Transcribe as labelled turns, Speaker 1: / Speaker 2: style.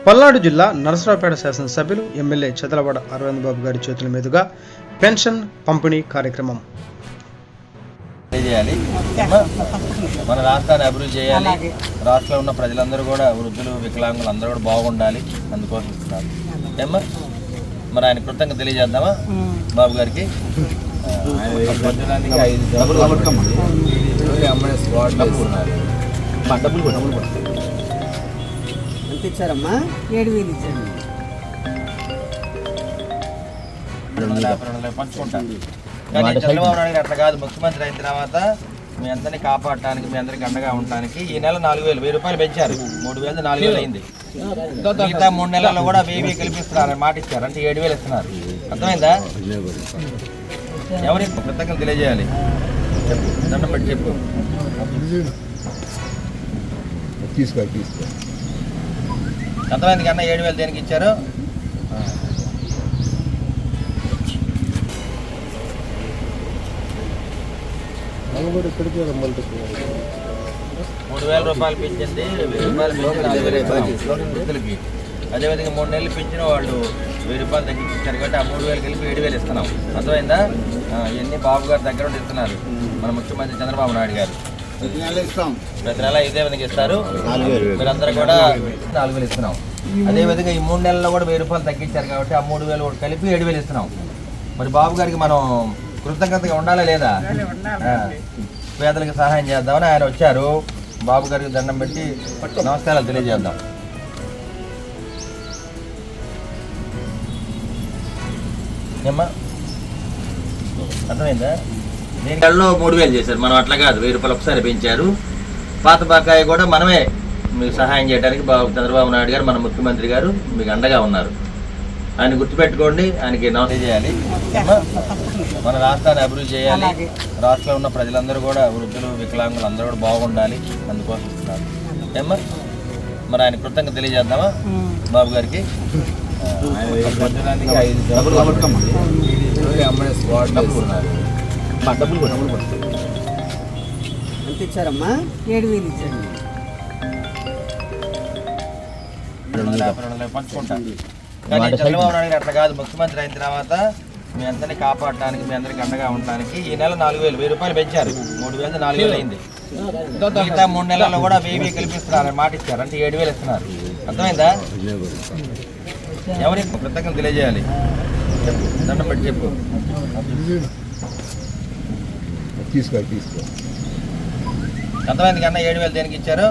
Speaker 1: పల్నాడు జిల్లా నరసరావుపేట శాసనసభ్యులు ఎమ్మెల్యే చదలవాడ అరవింద్ బాబు గారి చేతుల మీదుగా పెన్షన్ పంపిణీ కార్యక్రమం.
Speaker 2: చేయాలి, మన రాష్ట్రాన్ని అభివృద్ధి చేయాలి. రాష్ట్రంలో ఉన్న ప్రజలందరూ కూడా, వృద్ధులు, వికలాంగులు అందరూ కూడా బాగుండాలి. అందుకోసం ఇస్తున్నారు ఏమ్మా. మరి ఆయన కృతజ్ఞత తెలియజేద్దామా బాబు గారికి?
Speaker 3: ఎంత ఇచ్చారమ్మా? 7,000 ఇచ్చారు.
Speaker 2: పంచుకుంటాను. కానీ చంద్రబాబు నాయుడు అట్లా కాదు. ముఖ్యమంత్రి అయిన తర్వాత మీ అందరినీ కాపాడటానికి, మీ అందరికి అండగా ఉండడానికి ఈ నెల 4,000 రూపాయలు పెంచారు. 3,000 4,000 అయింది. మిగతా 3 నెలల్లో కూడా 1,000 కల్పిస్తున్నారు మాట ఇచ్చారు. అంటే 7,000 ఇస్తున్నారు. అర్థమైందా? ఎవరికి కృతజ్ఞతలు తెలియజేయాలి? చెప్పు, దండం పెట్టి చెప్పు. ఎంతమందికి అన్న 7,000 దేనికి ఇచ్చారు? ₹3,000 పెంచింది, 1,000 వృద్ధులకి. అదేవిధంగా 3 నెలలు పెంచిన వాళ్ళు ₹1,000 తగ్గించారు కాబట్టి ఆ 3,000 కలిపి 7,000 ఇస్తున్నాం. అర్థమైందా? ఇవన్నీ బాబు గారి దగ్గర ఉండి ఇస్తున్నారు మన ముఖ్యమంత్రి చంద్రబాబు నాయుడు గారు. ప్రతి నెల ఇదే విధంగా ఇస్తారు. మీరందరూ కూడా 4,000 ఇస్తున్నాం. అదేవిధంగా ఈ 3 నెలల్లో కూడా ₹1,000 తగ్గించారు కాబట్టి ఆ 3,000 కూడా కలిపి 7,000 ఇస్తున్నాం. మరి బాబు గారికి మనం కృతజ్ఞతగా ఉండాలా లేదా? పేదలకు సహాయం చేద్దామని ఆయన వచ్చారు. బాబు గారికి దండం పెట్టి నమస్కారాలు తెలియజేద్దాం. ఏమ్మా, అర్థమైందా? దీని కళ్ళలో 3,000 చేశారు. మనం అట్లా కాదు, ₹1,000 ఒకసారి పెంచారు. పాత బకాయి కూడా మనమే మీకు సహాయం చేయడానికి చంద్రబాబు నాయుడు గారు, మన ముఖ్యమంత్రి గారు మీకు అండగా ఉన్నారు. ఆయన గుర్తుపెట్టుకోండి. ఆయనకి నమస్కారం చేయాలి. మన రాష్ట్రాన్ని అభివృద్ధి చేయాలి. రాష్ట్రంలో ఉన్న ప్రజలందరూ కూడా, వృద్ధులు, వికలాంగులు అందరూ కూడా బాగుండాలి. అందుకోసం ఇస్తున్నారు ఏమ్మా. మరి ఆయన కృతజ్ఞత తెలియజేద్దామా బాబు గారికి?
Speaker 3: ఎంత ఇచ్చారమ్మా? 7,000 ఇచ్చారు.
Speaker 2: పంచుకుంటాను. కానీ చంద్రబాబు నాయుడు అట్లా కాదు. ముఖ్యమంత్రి అయిన తర్వాత మీ అందరినీ కాపాడటానికి, మీ అందరికి అండగా ఉండడానికి ఈ నెల 4,000 రూపాయలు పెంచారు. 3,000 4,000 అయింది. మిగతా 3 నెలల్లో కూడా 1,000 కల్పిస్తున్నారు మాట ఇచ్చారు. అంటే 7,000 ఇస్తున్నారు. అర్థమైందా? ఎవరికి కృతజ్ఞతలు తెలియజేయాలి? చెప్పు, దండం పెట్టి చెప్పు. ఎంతమందికి అన్న 7,000 దేనికి ఇచ్చారు?